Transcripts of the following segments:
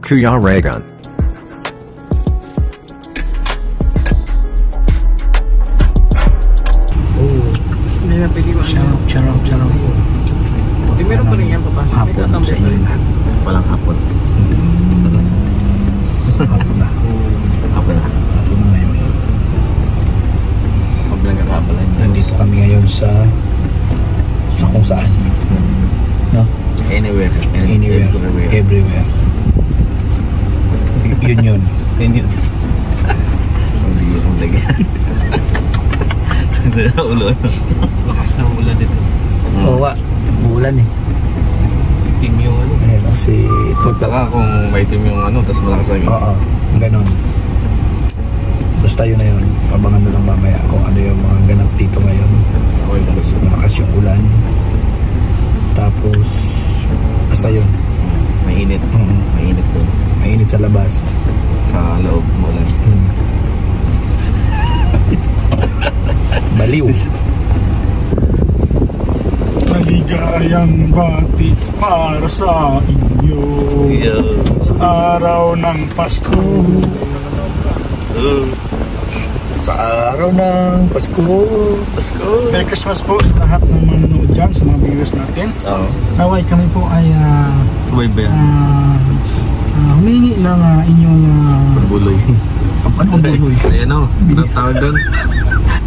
Kuya Raygun. Hindi na pwede ko. Charong. Di meron pa rin yan, papa. Hapon sa inyo lahat. Walang hapon. Hapon na. Hapon na. Hapon na ngayon. Huwag lang hapon na. Nandito kami ngayon sa kung saan. No? Anywhere. Anywhere. Everywhere. Yun. Hindi yung lagyan. Sa ulo. Lakas ng ulan dito. Oo, uulan eh. Team yung ano. Ayan o, si Toto. Pagtaka kung may team yung ano, tapos malakas lagi. Oo, ganon. Basta yun na yun. Abangan na lang mamaya kung ano yung mga ganap dito ngayon. Okay lang. So, malakas yung ulan. Tapos, basta yun. Mainit. Mainit po. Mainit sa labas. Sa loob mo lang. Baliw. Maligayang bati para sa inyo sa araw ng Pasko. Sa araw ng Pasko. Merry Christmas po sa lahat ng manonood dyan, sa mga viewers natin. Oo. Naway kami po ay Buhay ba yan? humingi ng inyong Buloy. Ano ang buloy? Ayan o. Anong tawag doon?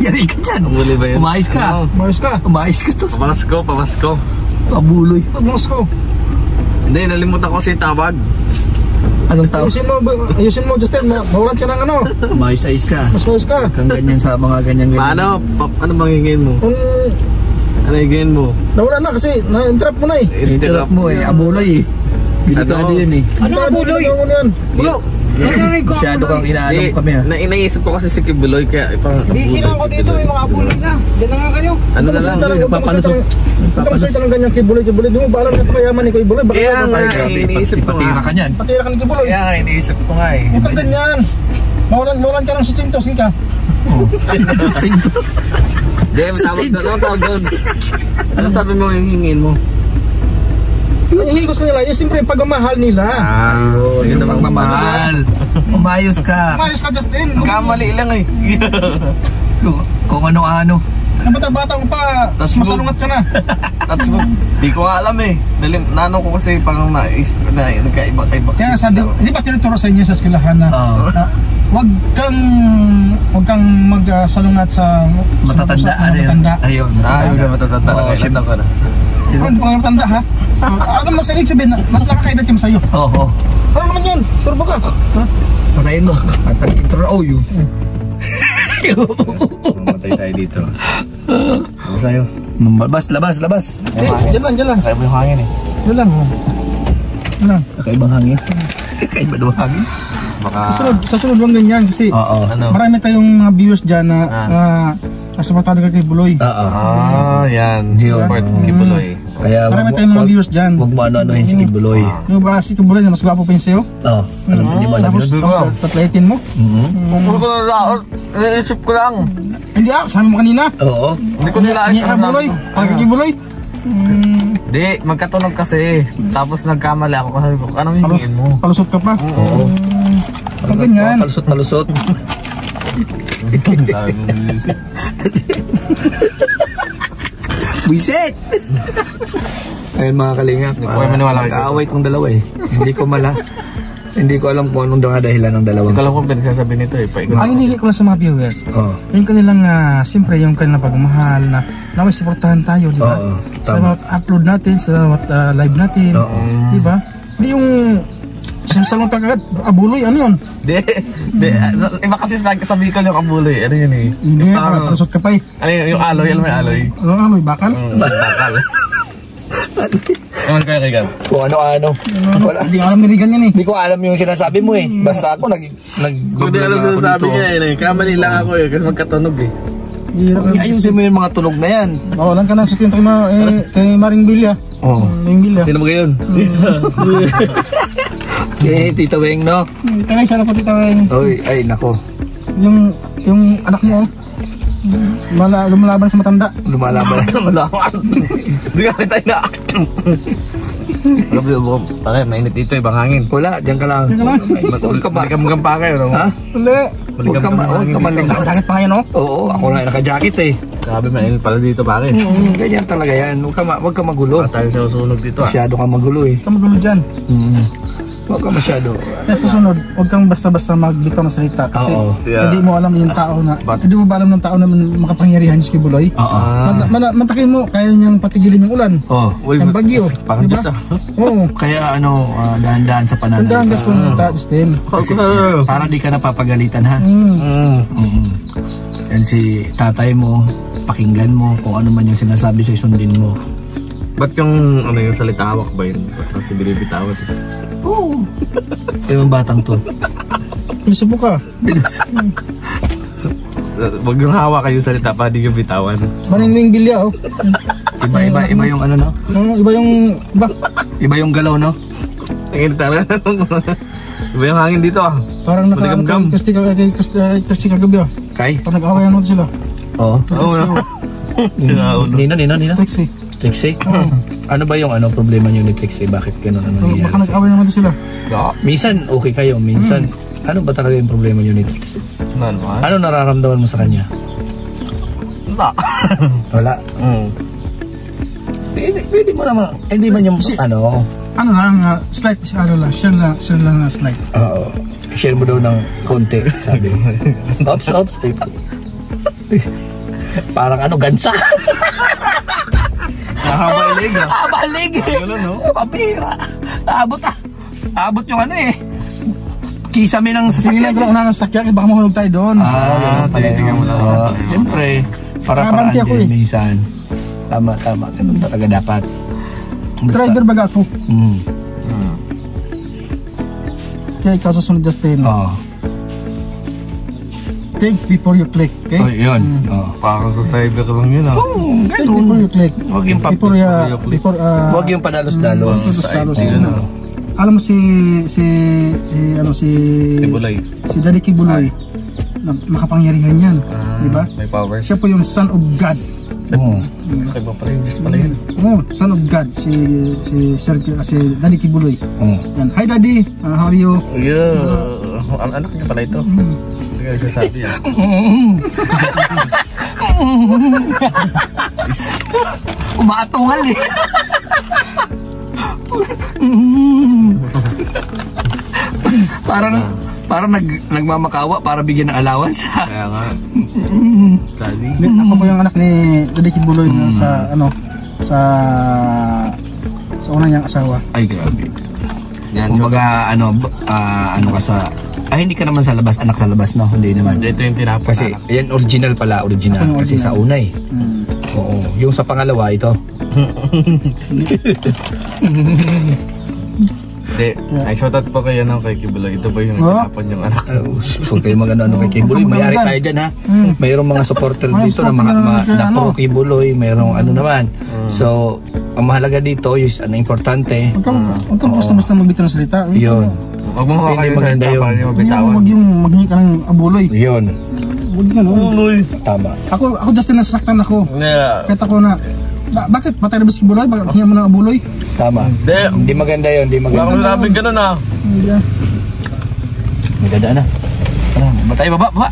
Yari ka dyan. Buloy ba yan? Umayos ka. Ano? Mayos ka. Umayos ka to. Pamasko. Pabuloy. Tabos ko. Hindi, nalimutan ko si tawag. Anong tawag? Ayusin mo Justin, mauran ka ng ano. Umayos ka. Mas mayos ka. Kang ganyan sa mga ganyan. Paano? Ano bang hingin mo? Kung Ano hingin mo? nawala na kasi na-interrupt mo na eh. Interrupt mo eh. Abuloy eh. Bilikado Ano? yun eh. Ano ang buloy? Ano yan? Bro! Masyado kang inaalam kami ha. Inaisip ko kasi si Kibuloy kaya ipang Busy lang ako dito, may mga buloy na. Diyan na nga kayo. Ano na lang? Huwag ka masalita ng ganyan kibuloy. Di mo ba alam na payaman ni Kibuloy? Baka Kaya naman nga, tayo. iniisip ko Patira nga. ka niyan. Patira ka ng Kibuloy. Kaya nga, iniisip ko nga eh. Huwag kang ganyan. Maulan ka ng sutinto. Sige ka. Justin to. Hindi, tawag doon. Ano sabi mo yung hingin mo? Ihigos ka nila. Yung simple pagmamahal nila. Yun Yung pagmamahal. Umayos ka. Mayos ka Justin. Kamali lang eh. Kung ano-ano. Ang bata-bata mo pa. Tas Masalungat ka na. Tapos di ko nga alam eh. Nano ko kasi pang nagkaiba-iba. Kaya sabi, di ba tinuturo sa inyo sa eskwelahan na wag kang magsalungat sa Matatanda. Ano yun? matatanda. Ayun. Yung na matatanda Oo, na kailan ka na. Ano pang matanda ha? Ano mas ibig sabihin? Mas nakakaedad yung sa'yo. Oo. Ano naman yun? Turbo ka. Patayin mo. At nag-intro. Oh, yun. Matay tayo dito. Ano sa'yo? Labas. Diyan lang. Kaya mo yung hangin eh. Diyan lang. Kakaibang hangin. Kakaiba daw hangin. Baka... Sa sunod bang ganyan kasi Oo. Ano? marami tayong mga viewers dyan na supportado ka kay Buloy. Oo. Yan. Yun. Support Kibuloy. Kaya Marami tayong mga viewers dyan. Huwag mo ano-anohin si Kibuloy. Yung ba si Kibuloy na mas gwapo pa yun sa'yo? Oo. Alam mo, hindi mo alam Tapos yun. tatlaitin mo? Kung ko na laot, naisip ko lang. Hindi sabi mo kanina. Oo. Hindi ko nila Hindi ka Buloy. Pagka Kibuloy. Di, magkatunog kasi. Tapos nagkamali ako kasi ko, anong hingin mo? Palusot ka pa. Oo. Pag ganyan. Palusot. Buisit! Ayun mga kalingap. Hindi ko kayo maniwala kayo. Nag-aaway itong dalawa eh. Hindi ko alam kung anong dahilan ng dalawang. Hindi ko alam kung pinagsasabi nito eh. Ang hinihingi ko lang sa mga viewers, Oo. yung kanilang, siyempre yung kanilang pagmamahal na may supportahan tayo, di ba? Oo, Sa tama. mga upload natin, sa mga live natin, Oo. di ba? Hindi yung sinasalong agad, abuloy, ano yun? Di. Iba kasi sabi ko yung kabuloy. Ano yun eh? Hindi, palusot ka pa eh. Ano yun? Yung aloy? Alam mo yung aloy? Ano, bakal? Bakal. Ewan kayo kay Gab. Kung ano-ano. Wala. Hindi alam ni Regan yan eh. Hindi ko alam yung sinasabi mo eh. Basta ako Hindi alam sa sabi niya eh. Kamali lang ako eh. Kasi magkatunog eh. Ayusin mo yung mga tunog na yan. Oo, lang ka na sustinto kay Maring Bilya. Oo. Maring Bilya. Sino mo ngayon? Okay, Tita Weng, no? Tanay siya na po tita Weng. Oy, ay, nako. Yung anak mo, lumalaban sa matanda. Lumalaban. Malaman. Hindi ka tayo na. Gabi mo, pare, mainit dito, ibang hangin. Wala, diyan ka lang. Huwag ka ba? Maligam pa kayo, no? Ha? Uli. Huwag ka maling. Sakit pa yan, no? Oo, ako na naka-jacket eh. Sabi, mainit pala dito, pare. Ganyan talaga yan. Huwag ka magulo. Tayo sa susunog dito, ah. Masyado ka magulo eh. Huwag ka magulo dyan. Huwag ka masyado. Kaya sa sunod, huwag kang basta-basta magbitaw ng salita. Kasi Oo. Yeah. hindi mo alam yung tao na, hindi mo ba alam ng tao na makapangyarihan si Kibuloy? Oo. Matakin mo, kaya niyang patigilin yung ulan. Oh. Uy, Ang bagyo. parang diba? Diyos, ah. Oo. Kaya dahan-dahan sa Tandaan pananalita. gas kung ta, Justin. Para di ka napapagalitan ha. Yan si tatay mo, pakinggan mo kung ano man yung sinasabi sa sundin mo. Ba't yung, ano yung salita hawak ba yun? Ba't kasi binibitawan? Oo. Kaya yung batang to. Pinusubo ka. Wag yung hawak kayo salita pa, di yung bitawan. Maningwing bilya, oh. Iba yung ano no? Iba yung, Iba yung galaw no? Tingin talaga. Iba yung hangin dito, ah. parang Maligam-gam. kasi kagabi, ah. Kay? Parang nag-awayan mo sila. Oo. Oo, no? Nino? Taxi. Trixie? Ano ba yung problema niyo ni Trixie? Bakit gano'n So, nangyayari? baka nag-awayan mo sila. Minsan okay kayo, minsan ano ba talaga yung problema niyo ni Trixie? Ano nararamdaman mo sa kanya? Wala. Pwede mo naman, hindi man yung Ano lang, slight, share lang na slight. Oo. Share mo daw ng konti, sabi. Ops. Parang gansa. Nakabalig, ah. Balig eh. Ganun, no? Papira. Abot yung kisame ng Singilan sasakyan. ko lang ng sasakyan, baka mahulog tayo doon. Tinitingnan mo lang. Siyempre. Nakabanti ako eh. Minsan. Tama. Ganun talaga dapat. Driver baga ako. Kaya ikaw susunod, Justin. Oo. Think before you click, okay? Oh, yun. Oo. Parang sa cyber lang yun, ah. Think before you click. Huwag yung Before Huwag yung padalos-dalos. Alam mo si Tibulay. si Daddy Kibuloy, na makapangyarihan yan, di ba? May powers. Siya po yung son of God. Oo. Iba pala yung Diyos pala yun. Son of God, si Daddy Kibuloy. Oo. Yan. Hi Daddy, how are you? Yeah. Anak niya pala ito. Hindi ka nagsasabi, ah. Umatungal eh. Parang nagmamakawa para bigyan ng allowance. Kaya nga. Study. Ako po yung anak ni Daddy Kibuloy sa una niyang asawa. Ay, grabe. Yan, Kumbaga, ka sa... Ay, hindi ka naman sa labas, anak sa labas, no? Hindi naman. ito yung tinapos. Kasi, yan original pala, original. Ano Kasi original? sa una eh. Oo. Yung sa pangalawa, ito. Hindi. Ay, shoutout po kayo kay Kibuloy. Ito ba yung tinapon yung anak? Huwag kayo mag-ano kay Kibuloy. Mayari tayo dyan, ha? Mayroong mga supporter dito na mga na pro Kibuloy. Mayroong naman. So, ang mahalaga dito, yung importante. Huwag kang basta-basta magbitaw ng salita. Yun. Huwag mo Kasi kayo hindi maganda salita yun. para niyo mabitawan. Huwag yung maghingi ka ng abuloy. Yun. Huwag ka, no? Tama. Ako Justin, nasasaktan ako. Yeah. Kahit ako na, bakit? Patay na ba si Kibuloy? Bakit hingi mo ng abuloy? Tama. Hindi maganda yun. Hindi Wala maganda. kang sabing ganun, ah. Hindi. Maganda na. Ba tayo? Baba.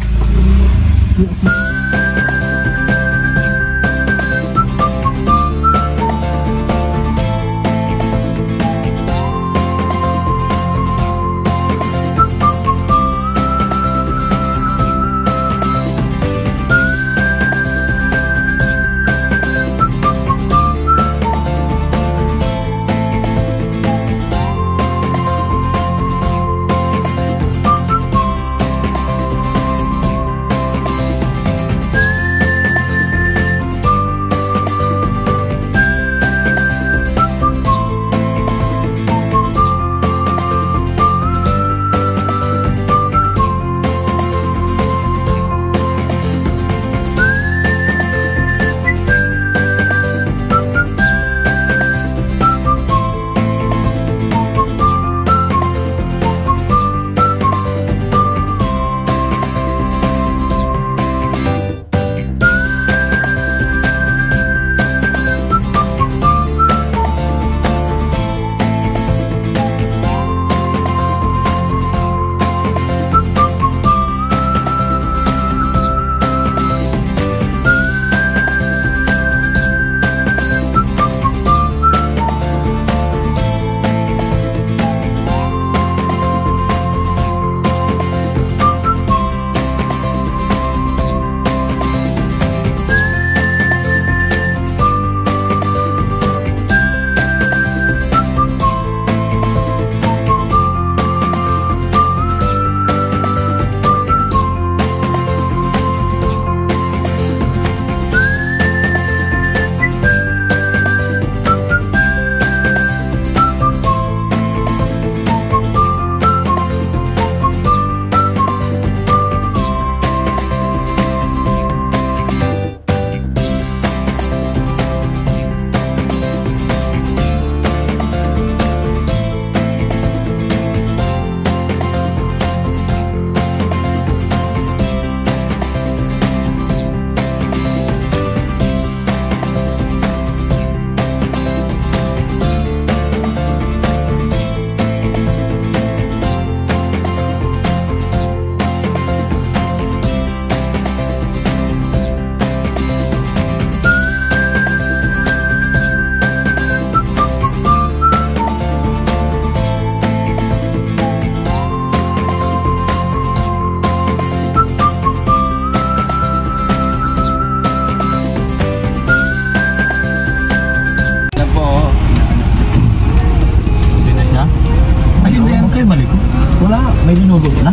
mali ko? Wala, may niluluto na.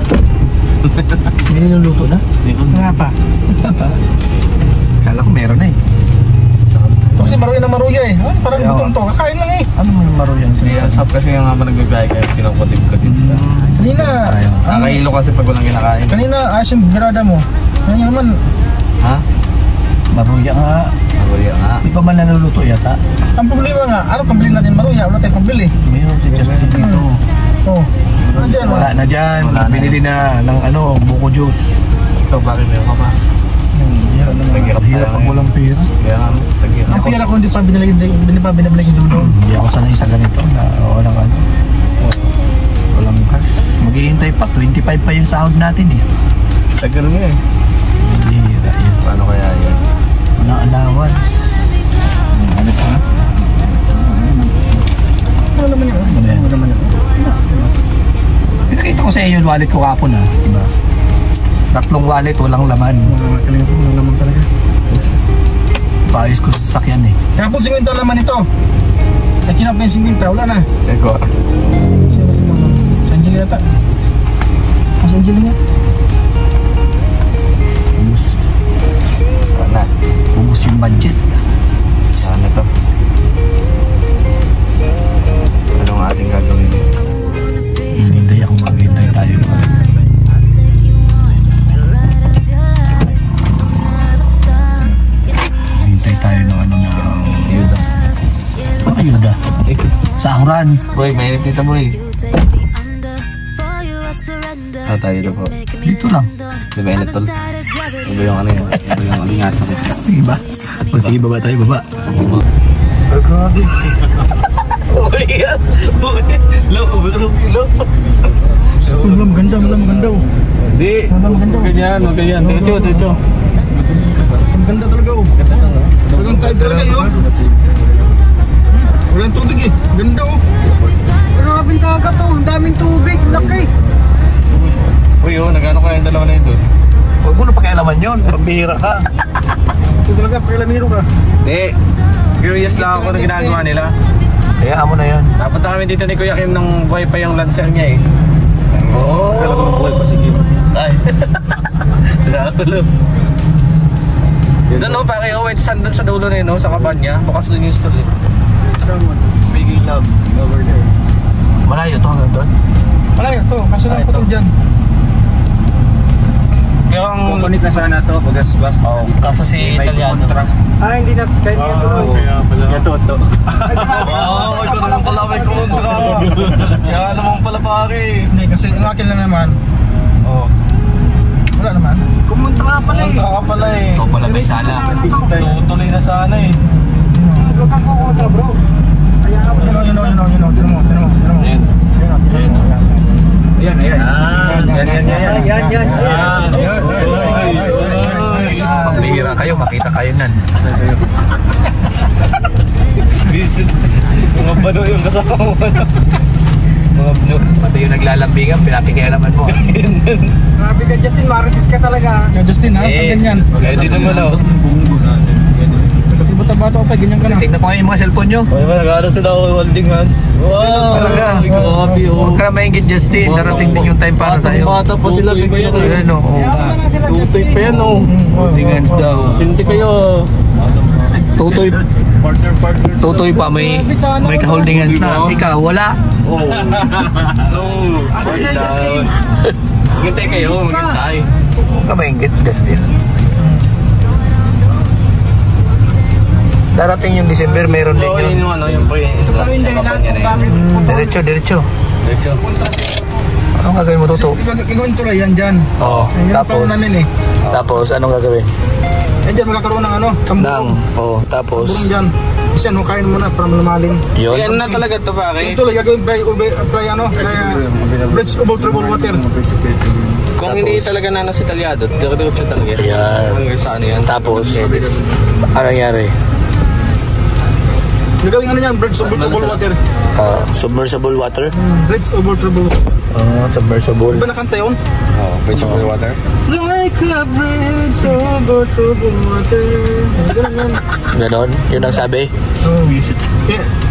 May niluluto na? Wala pa. Kala ko meron na eh. Kasi maruya na maruya eh. Parang Ayaw. butong to. Kakain lang eh. Ano mo yung maruyan Sige, sap kasi yung habang nagbibiyahe kayo, kinukutib-kutib. Kanina, Nakahilo kasi pag walang kinakain. kanina ayos yung birada mo. Ngayon naman, Ha? Maruya nga. Maruya nga. Di pa man naluluto yata? ang problema nga, ano pambili natin maruya? Wala tayong pambili. Mayroon si Justin dito. Oh. Nandiyan, Wala na dyan. Wala na Binili na ng buko juice. Ikaw, bakit meron ka pa? Naghirap tayo Hirap pag ngayon. walang pera. Kaya nga, naghirap. Ang pira ko hindi pa binabalik yung dulo. Hindi ako sanay sa ganito na walang ano. Walang cash. Maghihintay pa. 25 pa yung sahod natin eh. Tagal mo eh. Hira yun. Paano kaya yan? Walang allowance. Ano pa? Ano naman yun? Ano yan? Ano naman yun? Pinakita ko sa iyo yung wallet ko kapon ah. Diba? 3 wallet, walang laman. Kalimutan mo naman talaga. Paayos ko sa sasakyan eh. Kapag 50 naman ito. Sa kinap yung 50, wala na. Seko. Sa Angelina yata. Sa Angelina. Ubus. Wala. Ubus yung budget. Ano to? Anong ating gagawin? Hintay ako, maghintay tayo. Hintay tayo ng ano na ayuda. Ano ayuda? Sahuran. Boy, mainit dito boy. Tayo dito po. Dito lang. Di ba init tol? Iba yung ano yun? Iba yung alingasa ko. Sige ba? O sige, baba tayo, baba. Grabe. Uy, yan! Uy! Wala maganda, wala maganda. Hindi! Ganyan, ganyan. Diretso. Ang ganda talaga oh. Talagang type talaga yun. Walang tubig eh. Ganda oh. Grabing kagat to. Ang daming tubig. Laki. Uy, nagano kaya yung dalawa na yun doon? Huwag mo na pakialaman yun. Pambihira ka. Ito talaga, pakilamiro ka. Hindi. Curious lang ako na ginagawa nila. Kaya mo na yun. Napunta kami dito ni Kuya Kim nung buhay pa yung Lancer niya eh. Oo! Kala ko nung buhay pa si Kim. Ay! Nakakulo. Doon no, pake oh, white sand doon sa dulo na yun, no, sa kaban niya. Bukas doon yung stall eh. Someone. Speaking love, over there. Malayo to hanggang doon. Malayo to, kaso lang Ito. putol dyan. Kaya ang... Kukunik na sana to, bagas-bas. Oo, kaso si Italiano. Hindi na. Kahit nga tuloy. Kaya toto. Wow, ikaw naman pala may kontra. Kaya naman pala pare. Hindi, kasi ang akin lang naman, Oo. wala naman. Kumunta nga pala eh. Kontra ka pala eh. Ikaw pala may sala. Tutuloy na sana eh. Huwag kang kukontra bro. Kaya ako na. Yun o. Tira mo. Ayan. Ayan. Yan. Pambihira kayo, makita kayo nan. Visit. Mga bano yung kasama mo. Mga bano. Pati yung naglalambingan, pinakikialaman mo. Grabe ka Justin. Maritis ka talaga. Kaya Justin ha, pag ganyan. Kaya di naman oh. Pati bata-bata pa, ganyan ka na. Tingnan ko nga yung mga cellphone nyo. Okay ba, nag-aaral sila ako holding hands. Wow! Talaga. Grabe oh. Huwag ka na maingit, Justin. Darating din yung time para sa'yo. Bata pa sila. Bigyan ko Ayan o. Tutoy pa yan oh. Holding hands daw. Tinti kayo. Tutoy pa, may ka-holding hands na. Ikaw, wala. Oh. Sorry down. Hintay kayo, maghintay. Huwag ka maingit, Justin. Darating yung December, meron din Oo, yun. yung ano, yung pre-entrance sa kampanya na yun. Diretso. Diretso. Anong gagawin mo, Tuto? Gagawin tuloy yan dyan. Oo. Yan ang Tapos, pangalan namin eh. tapos anong gagawin? Eh dyan magkakaroon ng ano, Nang, oo. Tapos, Burong dyan. Isa no, kain muna para lumalim. yun. Yan na talaga to pare. Ito lang gagawin bridge over troubled water. Kung hindi talaga nanas Italyado, diretso talaga. Yan. Hanggang sa ano yan. Tapos, ano nangyari? Gagawin ano yan, bridge over troubled water. Submersible water? Bridge over troubled water. Submersible. Iba na kanta yun? Oh, bridge over water. Like a bridge over troubled water. Ganun. Ganon? Yun ang sabi?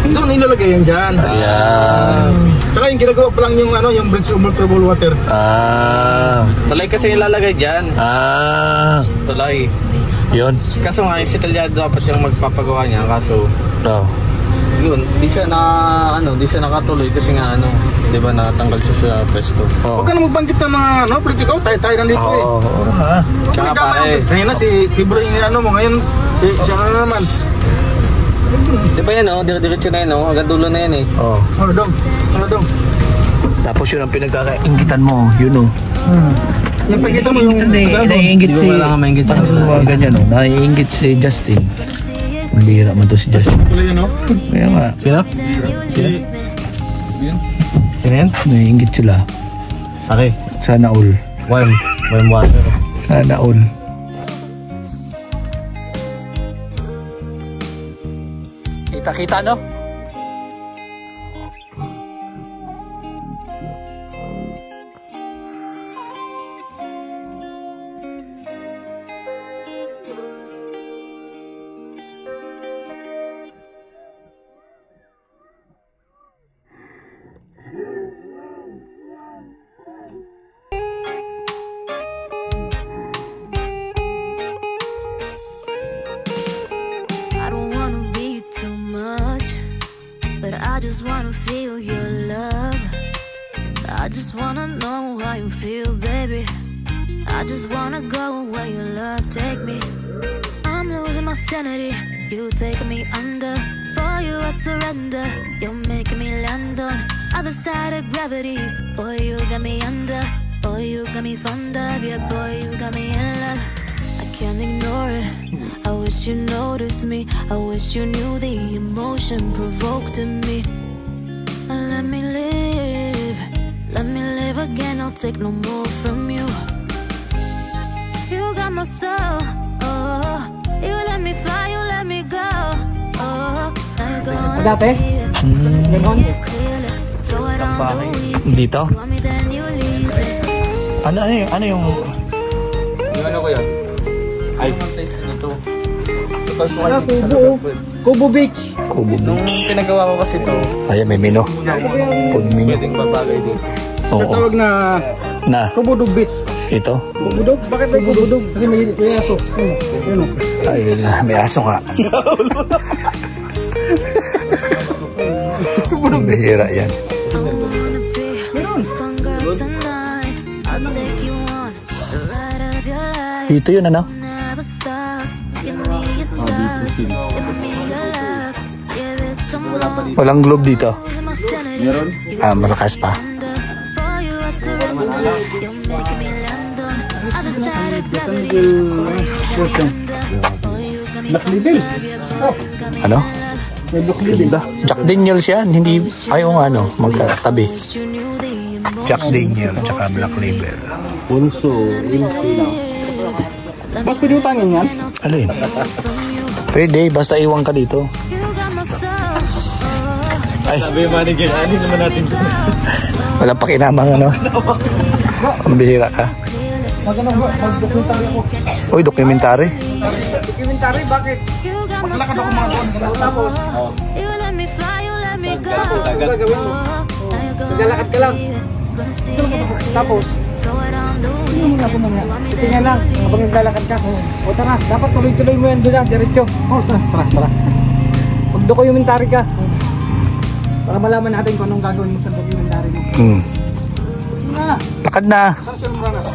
Doon ilalagay yan dyan. Ayan. Tsaka yung ginagawa pa lang yung ano, yung bridge of multiple water. Tulay kasi ilalagay dyan. Tulay. Yun. Kaso nga, yung si Talyado dapat yung magpapagawa niya. Kaso, yun, di siya nakatuloy kasi nga di ba natanggal siya sa pwesto. Huwag ka na magbanggit ng mga politiko, tayo nandito eh. Kaya pare. Ngayon na si Kibro yung mo, ngayon, siya na naman. Di ba yan diretso na yan hanggang dulo na yan eh. Ano dong? Tapos yun ang pinagkakaingitan mo, yun Yung pagkita mo yung naiingit si... Wala ka maingit sa kanila. Ganyan naiingit si Justin. Mabihira man to si Justin. Kaya nga. Sino? Sino yan? Naiingit sila. Okay. Sana all. Warm water. Sana all. Kita-kita no? I don't wanna be too much, but I just wanna feel your love. I just wanna know how you feel, baby. I just wanna go where your love take me. I'm losing my sanity, you taking me under. For you I surrender, you're making me land on other side of gravity. Boy, you got me under. Boy, you got me fond of. Yeah, boy, you got me in love. I can't ignore it. I wish you noticed me. I wish you knew the emotion provoked in me. Let me live again. I'll take no more from you. You got my soul. Oh, you let me fly, you let me go. Oh, now you're gonna see it. Gonna see it clearly. Throw it on the weekend. Dito? Want me then you leave it. Ano yung... Yung ano ko yun? Ay, Ito. Kubo Beach. Kubo Nung Beach. pinagawa ko kasi ito, Ayan, may mino. Pud mino. pwedeng babagay dito. Oo. Tawag na Kubudog Beach. Ito. Kubudog? Bakit may kubudog? Kasi may aso. Yun o. Ay, may aso nga. Bihira yan. I wanna be a fun girl tonight. I'll take you on the ride of your life. Dito yun ano? Never stop. Give me your touch. Give me your love. Give it some more. Walang globe dito. Losing my sanity. Malakas pa. For you I surrender. You're making me land on other side of gravity. Boy, you got me under. Boy, you got me fond of. Yeah, boy, you got me Ano? May Block Jack Daniels yan. Hindi, ayaw nga ano, magkatabi. wish you knew the emotion. Jack Daniels, tsaka Black Label. Mas pwede utangin yan? Alin? Pwede, basta iwan ka dito. You got my soul. Ay, sabi yung manager, ano naman natin ito? wala pa kinamang ano. Ang bihira ka. Mag-documentary ako. Uy, dokumentary. Documentary, bakit? You got my Maglakad ako mga buwan. Tapos, You let me fly, you let me go. gagawin mo. Maglalakad ka lang. Tapos, Throw it on the Hindi nga po mamaya. Tingnan lang, habang naglalakad ka. O tara, dapat tuloy-tuloy mo yan doon na, diretso. O tara. Mag-documentary ka. Para malaman natin kung anong gagawin mo sa documentary mo. Lakad na. saan siya muranas?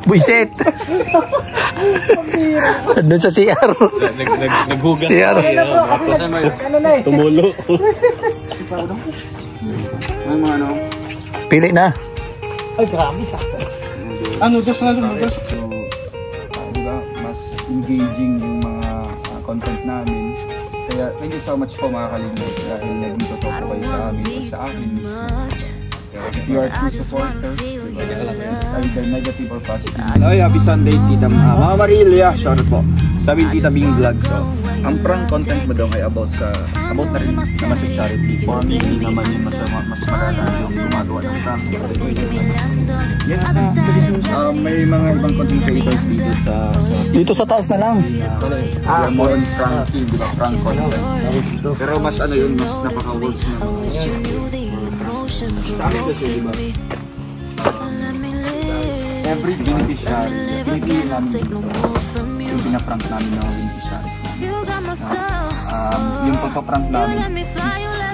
Buisit. Doon sa CR. Naghugas CR. Ano na eh? Tumulo. Ano mga ano? Pili na. Ay, grabe, success. Ano, just na doon. So, diba, mas engaging yung mga content namin. Kaya thank you so much po mga kalingap dahil nandito to po kayo sa amin o sa akin mismo. If you are true supporter, it's either negative or positive. Ay, happy Sunday, Tita Mama Marilia. Shout out po. Sabi Tita Bing Vlog. So, ang prank content mo daw ay about na rin naman sa charity. For me, hindi naman yung mas maganda yung gumagawa ng prank. Yes, may mga ibang content creators Dito sa taas na lang. more on pranking, di ba? Prank content. Pero mas ano yun, mas napaka-words na. Sa amin kasi, di ba? Every beneficiary, pinipili namin dito. Yung pinaprank namin ng beneficiaries namin. Yung pagpaprank namin is,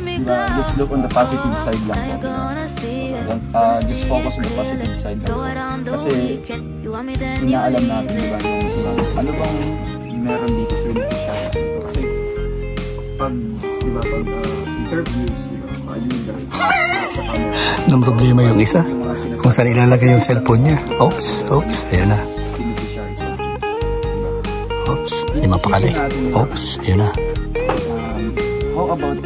diba, just look on the positive side lang po. Just focus on the positive side lang po. Kasi, inaalam natin, diba, yung ano bang meron dito sa beneficiaries dito. Kasi, pag interviews, diba, ayuda, Nang problema yung isa. Kung saan ilalagay yung cellphone niya. Oops, ayun na. Oops, hindi mapakali. Oops, ayun na. How about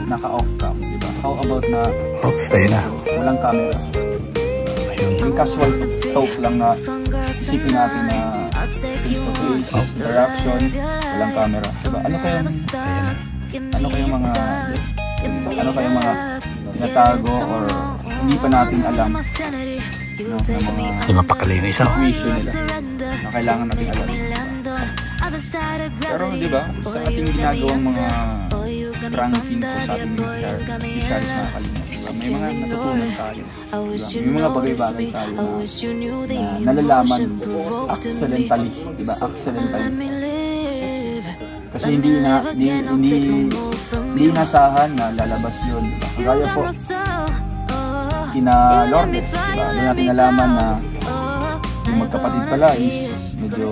naka-off cam, diba? How about na Oops, ayun na. walang camera? Yung casual talk lang na isipin natin na face-to-face, interaction, walang camera. Diba? Ano kayang mga tinatago or hindi pa natin alam na mga Hindi mapakali yung isa. situation nila na kailangan natin alam. Pero di ba, sa ating ginagawang mga ranking po sa ating beneficiaries na kalinga, diba? May mga natutunan tayo. Diba? May mga bagay-bagay tayo na nalalaman accidentally. Diba? Accidentally. Kasi hindi inasahan na lalabas yun. Diba? Kagaya po, kina Lourdes, diba? Doon natin nalaman na yung magkapatid pala is medyo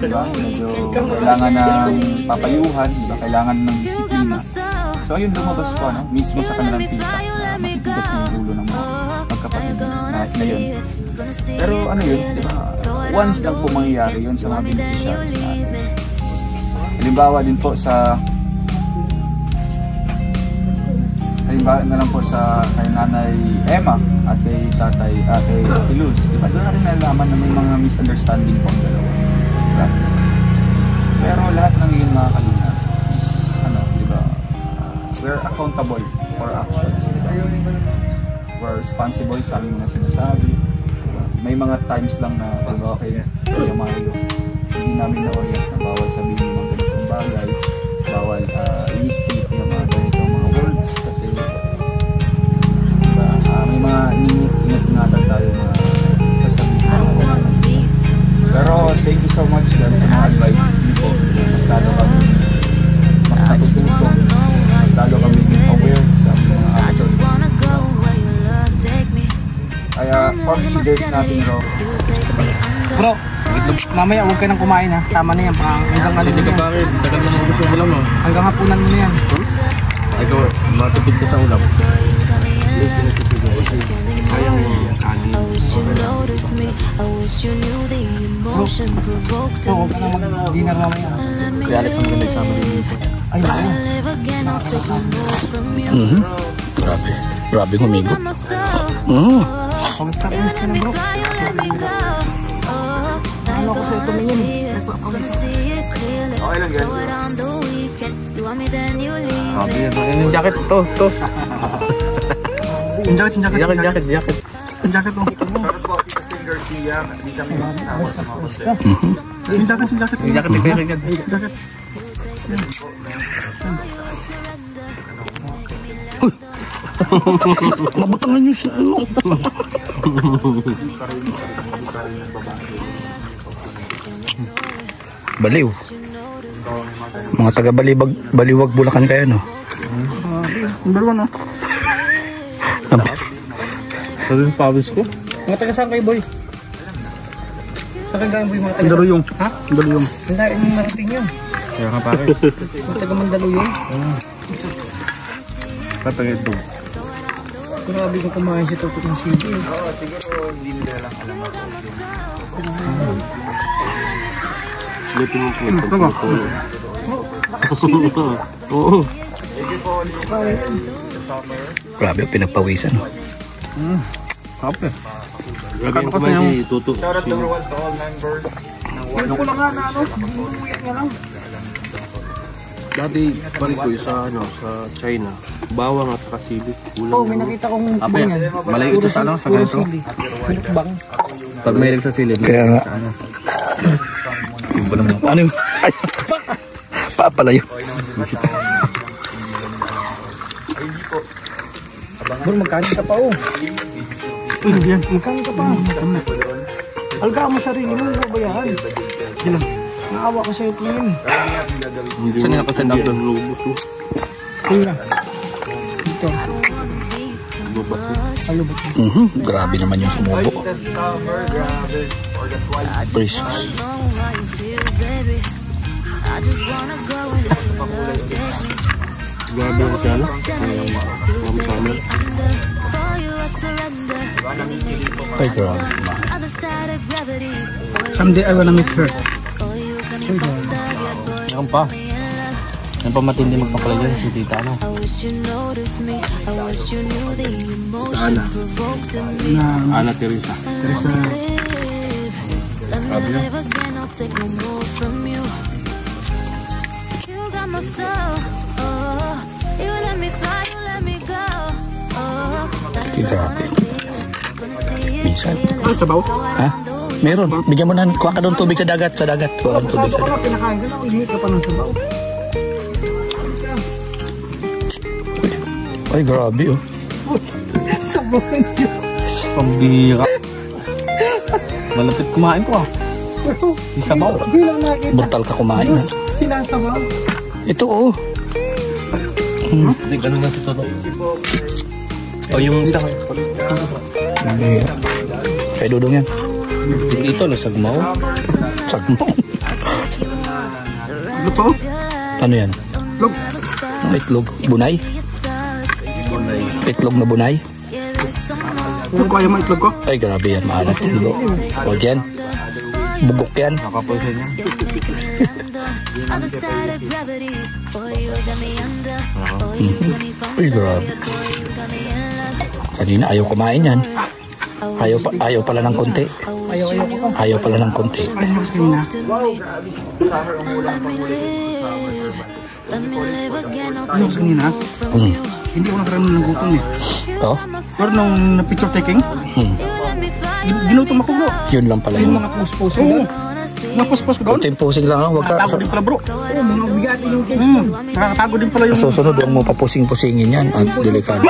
diba? Medyo kailangan ng papayuhan, diba? Kailangan ng disiplina. So ayun, lumabas po, no? Mismo sa kanilang tita na matitigas na yung ulo ng mga magkapatid na yun. Pero ano yun, diba? Once lang po mangyayari yun sa mga beneficiaries natin. Halimbawa din po sa na lang po sa kay Nanay Emma at kay Tatay Luz, diba? Doon natin nalaman na may mga misunderstanding po ang dalawa. Diba? Pero lahat ng yun mga kalina is diba? We're accountable for actions, diba? We're responsible sa aming mga sinasabi, diba? May mga times lang na diba, okay, Kuya Mario, hindi namin na-orient na bawal sabihin yung mga ganitong bagay, bawal i-state yung mga ganitong mga words kasi diba, may mga ingat-ingatan tayo na sasabihin na pero thank you so much guys sa mga advices niyo po. Mas lalo kami natututo, mas lalo kami aware sa mga actions. Kaya first leaders natin raw. Bro, mamaya huwag ka nang kumain ha. Tama na yan. Hanggang ano Hindi ka yan. bakit? Tagal mo nang gusto mo lang mo. Hanggang hapunan mo na yan. Ikaw, matipid ka sa ulam. Sayang yung Bro, so huwag ka nang mag-dinner mamaya. Kaya Alex ang ganda isama din dito. Ay, oo. Grabe humigo. Kamusta na bro? Ano ko sa ito ngayon? Okay lang yan. Sabi yan. Yung jacket to. Yung jacket. Jacket. Yung jacket mo. Pero po, kasi Garcia, hindi kami masasama sa mga konti. Yung jacket. Yung jacket. Mabutangan nyo sa ano. Baliw. Mga taga-baliwag Bulacan kayo, no? Number 1 no? Sabi yung pawis ko. Mga taga saan kayo boy? Saan kayo galing boy mga taga? Daruyong. Ha? Daruyong. Ang dahil yung narating yun. Kaya ka pare. Mga taga Mandaluyong. Papagay ito. Grabe kung kumain si Tutok ng sige. Oo, siguro hindi nila lang alam ako yung Lipin mo po. Oo. Grabe, pinagpawisan. Grabe yung kumain si Tuto. shout out number 1 to all members ng Yung ko lang nga na ano, bumuyat nga lang. Dati balik ko sa China. Bawang at saka sili. Oo, may nakita kong ganyan. Malayo ito sa ano, sa ganito. Sinukbang. Pag may sa silid. Kaya nga. Ano yung... Ay! Papalayo. Bro, magkain ka pa oh. Yan, magkain ka pa. Alga mo sarili mo, babayaan. Yan. Naawa ko sa'yo po yun. Saan nila kasi dapat ng lubos? Tingnan. Dito. Alubot. Grabe naman yung sumubo. Precious. Grabe yung kano. Ay, grabe. Someday I wanna meet her. Yan pa. Yan pa matindi magpakulay dyan si tita ano. Ana Teresa. Grabe yan. Grabe. Minsan. Ano sabaw? Ha? Meron. Bigyan mo na. Kuha ka doon tubig sa dagat. Sa dagat. Kuha ka tubig sa dagat. Pinakain ka na, hindi ka pa ng sabaw. Ay, grabe oh. Sabaw ng Diyos. Pambira. Malapit kumain ko ah. Di sabaw. Bilang nakita. Brutal ka kumain. Sinasabaw. Ito oh. Hindi, ganun na ito. O yung isang... Kay Dudong yan. Ito, lasagmaw. Sagmo. Ano pa? Ano yan? Itlog. Itlog. Bunay? Itlog na bunay? Itlog ko, ayaw mo itlog ko? Ay, grabe yan. Maalat yan bro. Huwag yan. Bugok yan. Nakapulsa niya. Ay, grabe. Kanina ayaw kumain yan. Ayaw pala ng konti. Ayaw pala ng konti. Ano kanina? Hindi ko nakaroon ng gutom eh. Oh? Pero nung picture taking, ginutom ako bro. Yun lang pala yun. Mga puspos doon. Napuspos ko doon. Konting pusing lang. Huwag ka. Nakakatago din pala bro. Oo, mga bigatin yung case. Nakakatago din pala yung... Susunod, huwag mo papusing-pusingin yan. At delikado.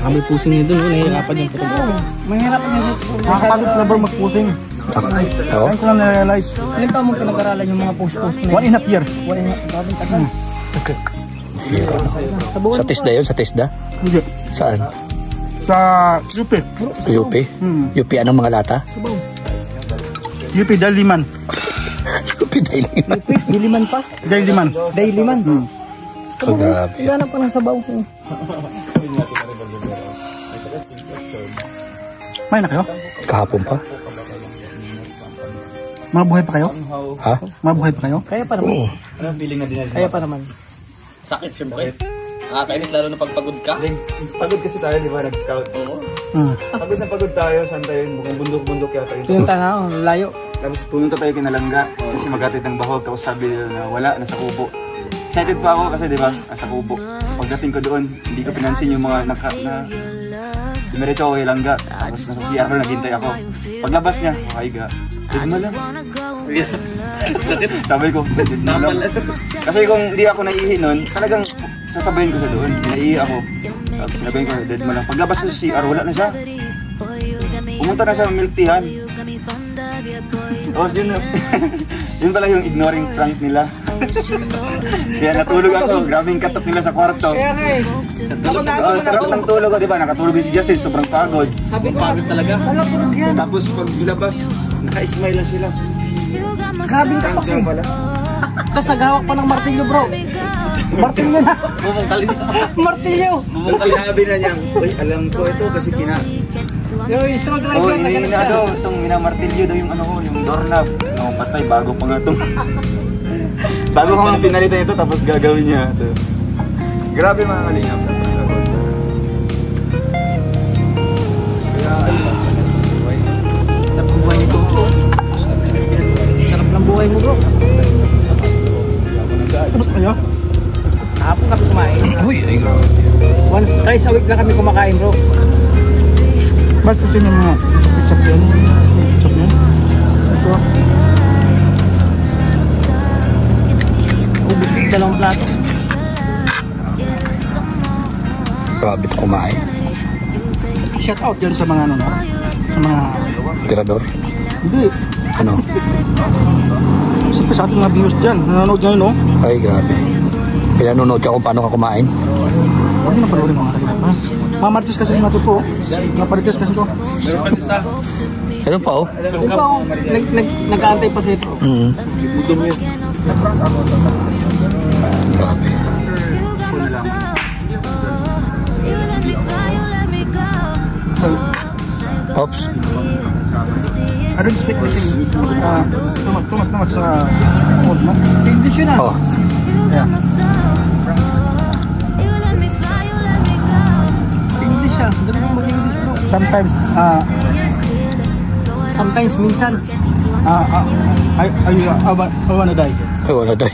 Kami pusing niya doon, nahihirapan yung patuloy. Mahirap na yun. Nakakatago pala bro magpusing. Oh? Ngayon ko lang na-realize. Ilan taon mo pinag-aralan yung mga puspos na 1.5 year. Grabing tagal. Hira. Sa TISDA yun? Sa TISDA? Hindi. Saan? Sa UP. Sa UP? UP anong mga lata? UP Daliman. UP dahil naman. Diliman pa? Daliman. Diliman. Oh, grabe. Ilan pa ng sabaw. May na kayo? Kahapon pa? Mabuhay pa kayo? Ha? Mabuhay pa kayo? Kaya pa naman. Anong feeling na dinali? Kaya pa naman. Sakit siyempre. Nakakainis lalo na pagpagod ka. Pagod kasi tayo, di ba? Nag-scout. Oo. Pagod na pagod tayo. Saan tayo? Mukhang bundok-bundok yata yun. Pinunta na ako, layo. Tapos pumunta tayo kinalangga. Kasi maghatid ng bahog. Tapos sabi nila na wala, nasa kubo. Excited pa ako kasi di ba? Nasa kubo. Pagdating ko doon, hindi ko pinansin yung mga dumiretso ako kay langga. Tapos nasa CR na naghintay ako. Paglabas niya, makaiga. Dead mo lang. Sabi ko, dead mo lang. Kasi kung di ako naihi nun, talagang sasabayin ko siya doon. Naihi ako. Tapos sinabayin ko, dead mo lang. Paglabas ko sa CR, wala na siya. Pumunta na siya ng milk teahan. Tapos yun, yun pala yung ignoring prank nila. Kaya natulog ako, grabing katok nila sa kwarto. Kaya nga eh. Sarap ng tulog ko, di ba? Nakatulog si Justin, sobrang pagod. Sabi ko, pagod talaga. Wala tulog yan. Tapos pag ilabas, naka-smile lang sila. Grabing kapak eh. Tapos nagawak pa ng martilyo bro. Martilyo na. Martilyo. Sinabi na niya, uy, alam ko ito kasi Yo, isang drive oh, lang. itong minamartilyo daw yung ano ko, yung doorknob. No, patay, bago pa nga itong... bago ko nga pinalitan ito, tapos gagawin niya ito. Grabe mga kalingap. Kaya, sa buhay nito. ang buhay mo bro. Kamusta kayo? Hapon kami kumain. Uy, ay grabe. Twice a week lang kami kumakain bro. Ba't kasi yung mga chop yun? Chop yun? Ito. Ubus yung dalawang plato. Grabe ito kumain. Shout out yan sa mga ano, no? Sa mga... Tirador. Hindi. Ano? Siyempre sa ating mga viewers dyan, nanonood ngayon, no? Ay, grabe. Kaya nanonood ka kung paano ka kumain. Huwag na panoorin mga kalimutan. Mga Martes kasi yung natin po. Mga Parites kasi to. Ano pa oh? Di ba ako nag-aantay pa sa ito? Grabe. Oops. I don't speak this English. Tumat sa mode mo. English yun ah. Oh. English ah. Dali mo mag-English bro. Sometimes, Sometimes, minsan. I wanna die. Ay, wala day.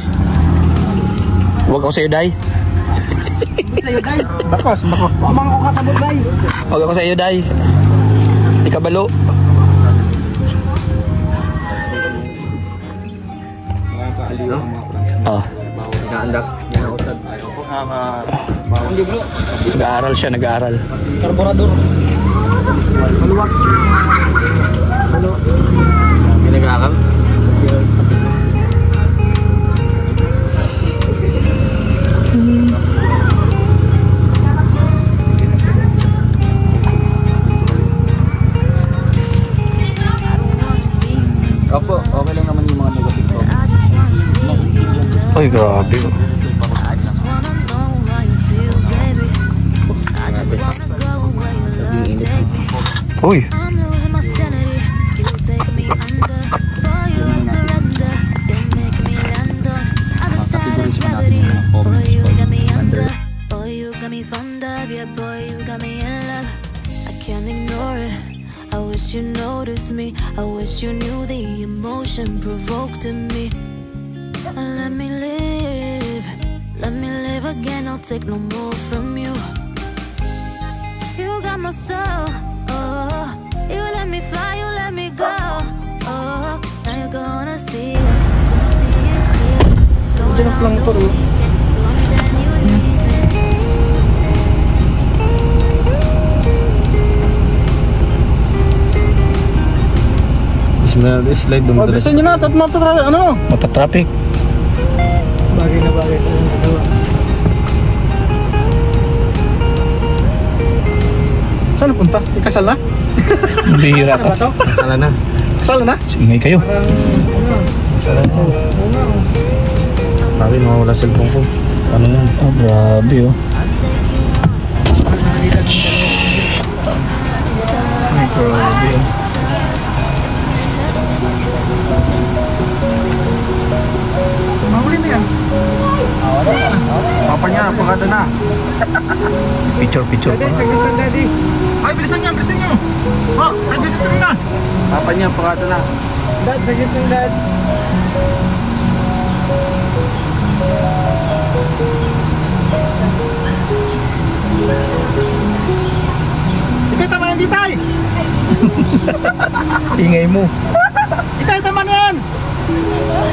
Huwag ako sa'yo, day. Sa'yo, Day. Bakos. Pamang ko kasabot, Day. Huwag ako sa'yo, day. Di ka balo. Nakakaaliw ang mga friends. Oh. Nag-aandak. Yan ako sad. Hindi bro. Nag-aaral siya, nag-aaral. Karburador. Maluwak. Pinag-aaral. Opo, okay lang naman yung mga negative comments. Ay, grabe. I just wanna know how you feel, baby. I just wanna go where your love take me. Uy. I'm losing my sanity. You take me under. For you I surrender. You make me land on other side of gravity. Boy, you got me under. Boy, you got me fond of. Yeah, boy, you got me in love. I can't ignore it. I wish you noticed me. I wish you knew the emotion provoked in me. Let me live again. I'll take no more from you. You got my soul. Oh, you let me fly, you let me go. Oh, now you're gonna see it clear. Diyan lang ito, no? Slide doon. Bilisan nyo na, ano? Matatraffic. Bagay na bagay ito yung nagawa. Saan napunta? Ikasal na? Bihira to. Sala na. Kasal na? Ingay kayo. Sabi, mawala cellphone ko. Ano yan? Oh, grabe oh. Ay, grabe oh. Mahuli na yan. Papa niya, pagkada na. Picture. Daddy, saglit lang, Daddy. Ay, bilisan nyo. Oh, ready dito rin na. Papa niya, pakata na. Dad, saglit lang, Dad. Itay, tama yan, Ditay. Ingay mo. Itay, tama na yan.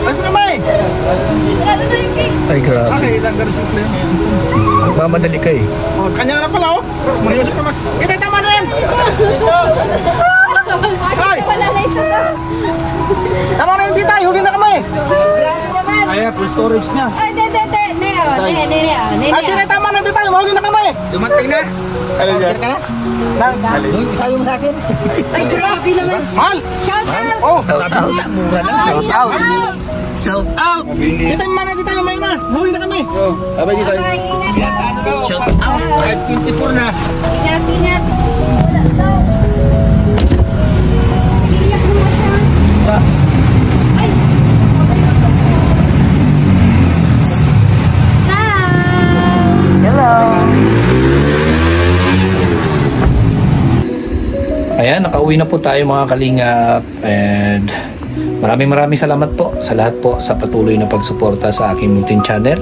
Ayos na may. Ay, grabe. Okay, ilang garis yung play. Mamadali ka eh. Oh, sa kanya na pala, oh. Maniusip naman. Itay, tama na yan. Ay. Tama na yan, Ditay. Huli na kami. Kaya, full storage niya. Ay, Ditay, tama na, Ditay. Mahuli na kami. Dumating na. Alam niya. Isayo mo sa akin. Ay, grabe naman. Mahal. Shout out! Oh, Shout out. Mura lang. Shout out. Shout out. Ditay, mana, Ditay. Umay na. Mahuli na kami. Abay niyo tayo. Shout out. 524 na. Ingat. Ayan, nakauwi na po tayo mga kalingap and Maraming salamat po sa lahat po sa patuloy na pagsuporta sa aking munting channel.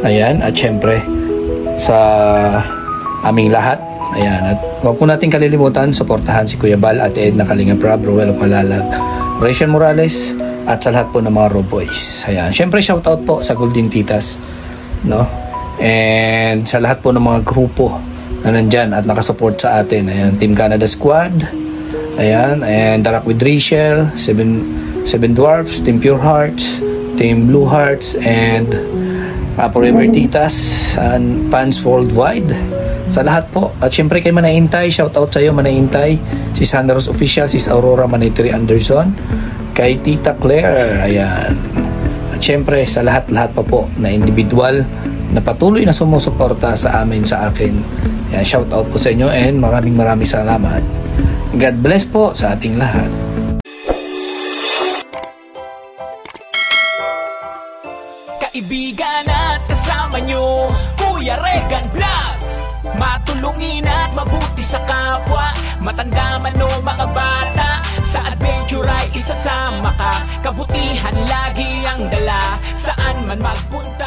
Ayan, at syempre sa aming lahat. Ayan, at huwag po natin kalilimutan suportahan si Kuya Bal, Ate Edna Kalinga Prab, Roel Malalag, Rachel Morales, at sa lahat po ng mga Raw Boys. Ayan, syempre shoutout po sa Golden Titas, no? And sa lahat po ng mga grupo na nandyan at nakasupport sa atin. Ayan, Team Canada Squad, ayan, and Darak with Rachel, Seven Dwarfs, Team Pure Hearts, Team Blue Hearts, and Forever Titas, and fans worldwide. Sa lahat po. At syempre kay Manayintay, shoutout sa iyo Manayintay, si Sandaros Official, si Aurora Manaytiri Anderson, kay Tita Claire, ayan. At syempre sa lahat-lahat pa po na individual na patuloy na sumusuporta sa amin, sa akin. Ayan, shoutout po sa inyo and maraming salamat. God bless po sa ating lahat. Kaibigan at kasama nyo, Kuya Regan Vlog. Matulungin at mabuti sa kapwa, matanda man o mga bata, sa adventure ay isasama ka. Kabutihan lagi ang dala, saan man magpunta.